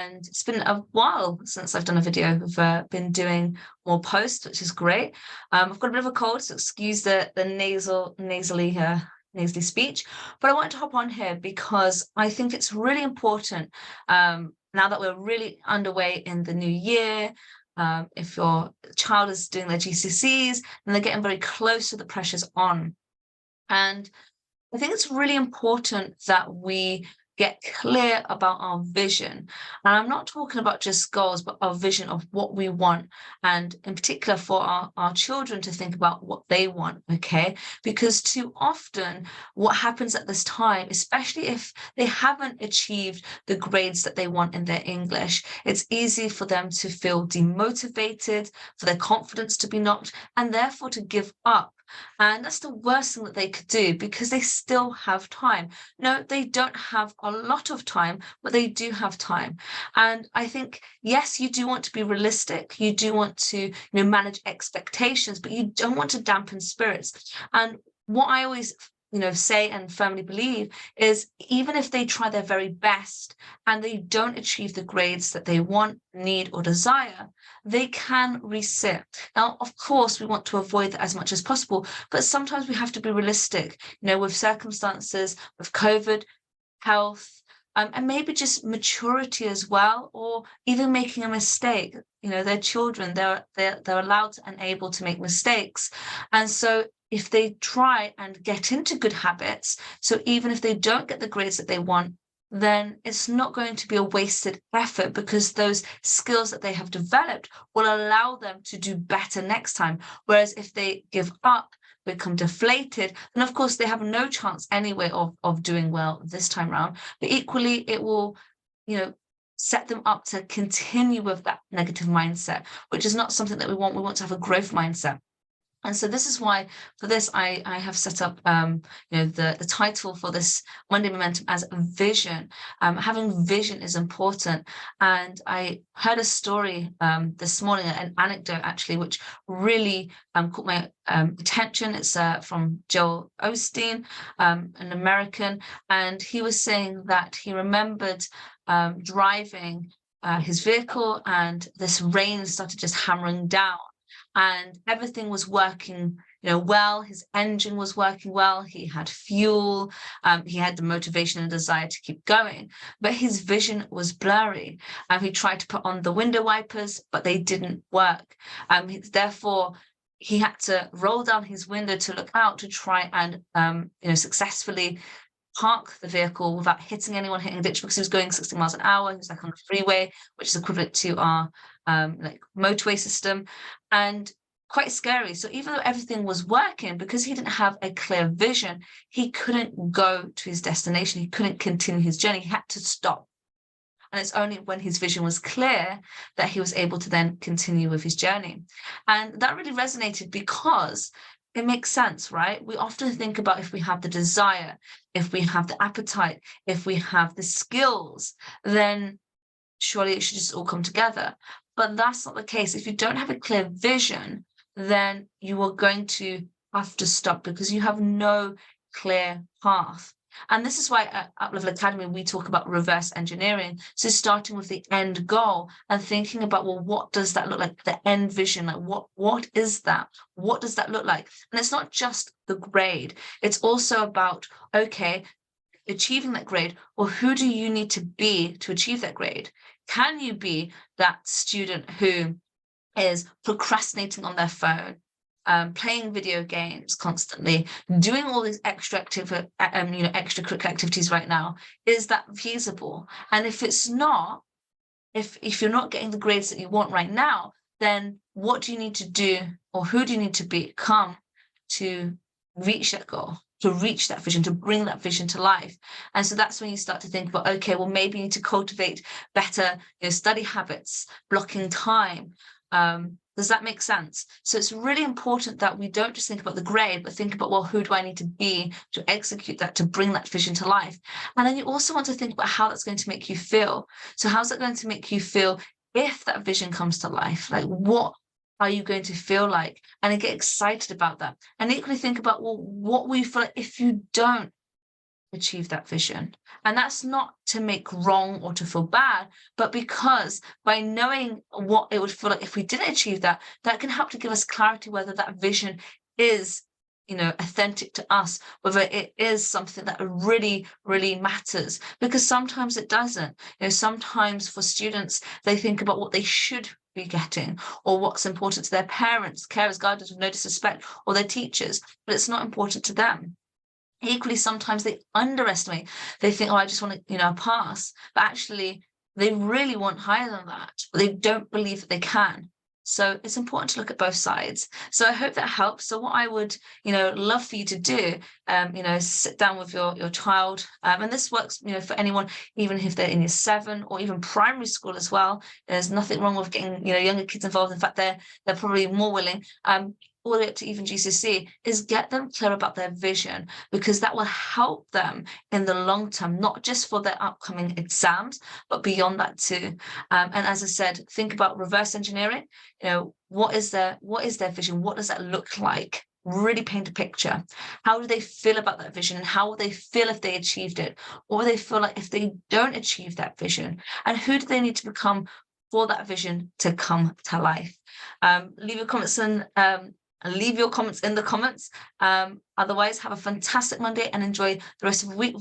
And it's been a while since I've done a video. I've been doing more posts, which is great. I've got a bit of a cold, so excuse the nasally speech. But I wanted to hop on here because I think it's really important, now that we're really underway in the new year. If your child is doing their GCSEs, then they're getting very close to the pressures on. And I think it's really important that we get clear about our vision. And I'm not talking about just goals, but our vision of what we want. And in particular for our children to think about what they want, okay? Because too often what happens at this time, especially if they haven't achieved the grades that they want in their English, it's easy for them to feel demotivated, for their confidence to be knocked, and therefore to give up. And that's the worst thing that they could do because they still have time. No, they don't have a lot of time, but they do have time. And I think, yes, you do want to be realistic. You do want to, manage expectations, but you don't want to dampen spirits. And what I always say and firmly believe is even if they try their very best and they don't achieve the grades that they want, need, or desire, they can resit. Now, of course, we want to avoid that as much as possible, but sometimes we have to be realistic, with circumstances, with COVID, health, and maybe just maturity as well, or even making a mistake. They're children, they're allowed and able to make mistakes. And so if they try and get into good habits, so even if they don't get the grades that they want, then it's not going to be a wasted effort because those skills that they have developed will allow them to do better next time. Whereas if they give up, become deflated, and of course they have no chance anyway of doing well this time around. But equally, it will, set them up to continue with that negative mindset, which is not something that we want. We want to have a growth mindset. And so this is why for this, I have set up, the title for this Monday Momentum as vision. Having vision is important. And I heard a story this morning, an anecdote actually, which really caught my attention. It's from Joel Osteen, an American. And he was saying that he remembered driving his vehicle and this rain started just hammering down. And everything was working, well. His engine was working well. He had fuel. He had the motivation and desire to keep going, but his vision was blurry. He tried to put on the window wipers, but they didn't work. Therefore, he had to roll down his window to look out to try and, successfully park the vehicle without hitting anyone, hitting a ditch, because he was going 60 miles an hour. He was like on the freeway, which is equivalent to our motorway system, and quite scary. So even though everything was working, because he didn't have a clear vision, he couldn't go to his destination. He couldn't continue his journey. He had to stop. And it's only when his vision was clear that he was able to then continue with his journey. And that really resonated because it makes sense, right? We often think about if we have the desire, if we have the appetite, if we have the skills, then surely it should just all come together. But that's not the case. If you don't have a clear vision, then you are going to have to stop because you have no clear path. And this is why at Uplevel Academy, we talk about reverse engineering. So starting with the end goal and thinking about, well, what does that look like? The end vision, like what is that? What does that look like? And it's not just the grade. It's also about, okay, achieving that grade, well, who do you need to be to achieve that grade? Can you be that student who is procrastinating on their phone, playing video games constantly, doing all these extracurricular activities right now? Is that feasible? And if it's not, if you're not getting the grades that you want right now, then what do you need to do, or who do you need to become to reach that goal, to reach that vision, to bring that vision to life? And so that's when you start to think about, okay, well, maybe you need to cultivate better study habits, blocking time. Does that make sense? So it's really important that we don't just think about the grade, but think about, well, who do I need to be to execute that, to bring that vision to life? And then you also want to think about how that's going to make you feel. So how's that going to make you feel if that vision comes to life? Like, what are you going to feel like? And I get excited about that. And equally think about, well, what will you feel like if you don't achieve that vision. And that's not to make wrong or to feel bad, but because by knowing what it would feel like if we didn't achieve that, that can help to give us clarity whether that vision is, authentic to us, whether it is something that really, really matters. Because sometimes it doesn't. Sometimes for students, they think about what they should be getting or what's important to their parents, carers, guardians, with no disrespect, or their teachers, but it's not important to them. Equally, sometimes they underestimate. They think, oh, I just want to, pass. But actually, they really want higher than that, but they don't believe that they can. So it's important to look at both sides. So I hope that helps. So what I would, love for you to do, sit down with your child. And this works, for anyone, even if they're in year 7 or even primary school as well. There's nothing wrong with getting, younger kids involved. In fact, they're probably more willing. All the way up to even GCSE, is get them clear about their vision, because that will help them in the long term, not just for their upcoming exams, but beyond that too. And as I said, think about reverse engineering. What is their vision? What does that look like? Really paint a picture. How do they feel about that vision, and how will they feel if they achieved it? Or will they feel like if they don't achieve that vision? And who do they need to become for that vision to come to life? Leave your comments and leave your comments in the comments. Otherwise, have a fantastic Monday and enjoy the rest of the week.